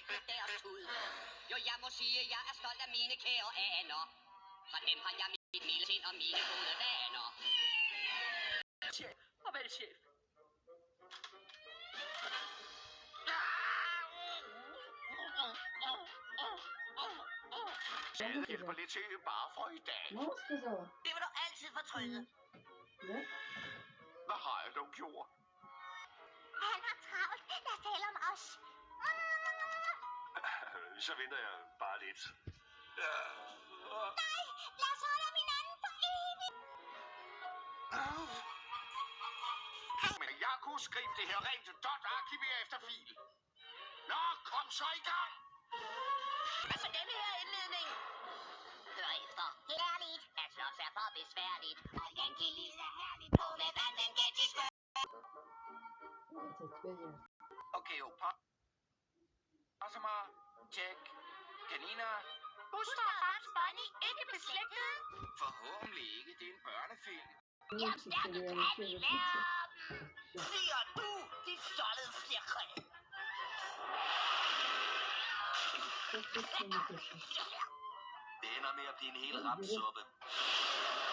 knækket deres tud. Jo, jeg må sige, jeg er stolt af mine kære aner. Fra dem har jeg mit milde sind og mine gode vaner. Chef, farvel chef. Det hjælper lidt til bare for i dag. Mama сказала. Det vil du altid fortryde. Да? Hvad har jeg dog gjort? Han har travlt. Lad os tale om os. Så venter jeg bare lidt. Nej, lad os holde om hinanden for evigt. Men jeg kunne skrive det her rent dot arkivere efter fil. Nå, kom så i gang! Altså denne her indledning. Hør efter. Herligt. At slås er for besværligt. Og Yankee livet er herligt på med vanden gætiske. Это теперь я. Okay, opa. Asama, Jack, Kanina. Buster og Bugs Bunny ikke beslægtet. Forhåbentlig ikke, det er en børnefilm. Jamen, dermed kan vi lære dem. Siger du, de sollede fjerkræ. Что ты не пишешь? Det ender med at blive en hel rapsuppe.